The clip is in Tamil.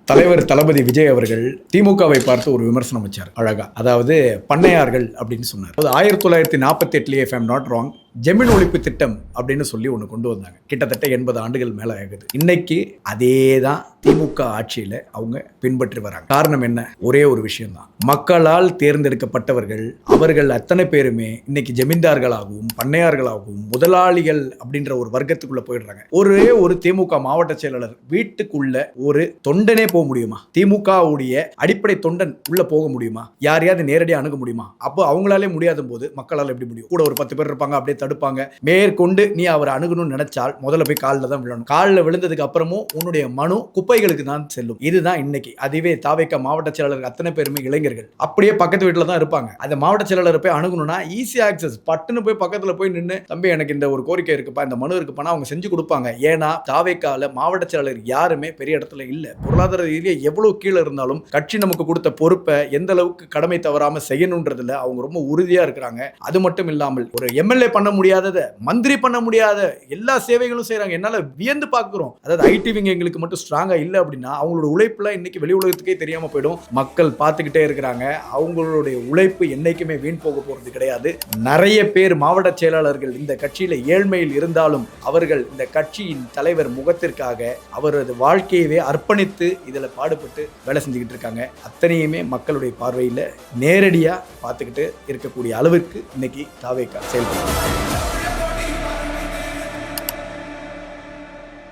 தலைவர் தளபதி விஜய் அவர்கள் திமுகவை பார்த்து ஒரு விமர்சனம் வச்சார் அழகா. அதாவது பண்ணையார்கள் அப்படின்னு சொன்னார். 1948 if I'm not wrong, ஜெமின் ஒழிப்பு திட்டம் அப்படின்னு சொல்லி ஒன்று கொண்டு வந்தாங்க. கிட்டத்தட்ட 80 ஆண்டுகள் மேலே ஆகுது. இன்னைக்கு அதே தான் திமுக ஆட்சியில் அவங்க பின்பற்றி வராங்க. காரணம் என்ன? ஒரே ஒரு விஷயம்தான். மக்களால் தேர்ந்தெடுக்கப்பட்டவர்கள் அவர்கள் அத்தனை பேருமே இன்னைக்கு ஜமீன்தார்களாகவும் பண்ணையார்களாகவும் முதலாளிகள் அப்படின்ற ஒரு வர்க்கத்துக்குள்ள போயிடுறாங்க. ஒரே ஒரு திமுக மாவட்ட செயலாளர் வீட்டுக்குள்ள ஒரு தொண்டனே போக முடியுமா? திமுகவுடைய அடிப்படை தொண்டன் உள்ள போக முடியுமா? யாரையாவது நேரடியாக அணுக முடியுமா? அப்போ அவங்களாலே முடியாத போது மக்களால் எப்படி முடியும்? கூட ஒரு 10 பேர் இருப்பாங்க, அப்படியே தடுப்பாங்க. மேற்கொண்டு நீ அவரை அணுகணும்னு நினைச்சால் முதல்ல போய் காலில் தான் விழணும். காலில் விழுந்ததுக்கு அப்புறமும் உன்னுடைய மனு குப்பைகளுக்கு தான் செல்லும். இதுதான் இன்னைக்கு. அதுவே தாவேக்கா மாவட்ட செயலாளர் அத்தனை பேருமே இளைஞர்கள், அப்படியே பக்கத்து வீட்டில் தான் இருப்பாங்க. அந்த மாவட்ட செயலாளர் போய் அணுகணும்னா ஈஸி ஆக்சஸ், பட்டுன்னு போய் பக்கத்துல போய் நின்று தம்பி எனக்கு இந்த ஒரு கோரிக்கை இருக்குப்பா, இந்த மனு இருக்குப்பானா அவங்க செஞ்சு கொடுப்பாங்க. ஏன்னா தாவேக்கால மாவட்ட செயலாளர் யாருமே பெரிய இடத்துல இல்ல. பொருளாதார ரீதியாக எவ்வளவு கீழே இருந்தாலும் கட்சி நமக்கு கொடுத்த பொறுப்பை எந்த அளவுக்கு கடமை தவறாம செய்யணும்ன்றதுல அவங்க ரொம்ப உறுதியா இருக்கிறாங்க. அது மட்டும் இல்லாமல் ஒரு எம்எல்ஏ பண்ண முடியாததை மந்திரி பண்ண முடியாத எல்லா சேவைகளும் செய்யறாங்க. என்னால வியந்து பார்க்கிறோம். அதாவது ஐடி விங் எங்களுக்கு மட்டும் ஸ்ட்ராங்கா இல்ல அப்படின்னா அவங்களோட உழைப்புல இன்னைக்கு வெளி உலகத்துக்கே தெரியாம போயிடும். மக்கள் பார்த்துக்கிட்டே இருக்கிறாங்க. அவங்களுடைய உழைப்பு என்னைக்குமே வீண் போக போறது கிடையாது. நிறைய பேர் மாவட்ட செயலாளர்கள் இந்த கட்சியில ஏழ்மையில் இருந்தாலும் அவர்கள் இந்த கட்சியின் தலைவர் முகத்திற்காக அவரது வாழ்க்கையவே அர்ப்பணித்து இதுல பாடுபட்டு வேலை செஞ்சுக்கிட்டு இருக்காங்க. அத்தனையுமே மக்களுடைய பார்வையில நேரடியா பார்த்துக்கிட்டு இருக்கக்கூடிய அளவிற்கு இன்னைக்கு தாவேக்கா செயல்படுறாங்க.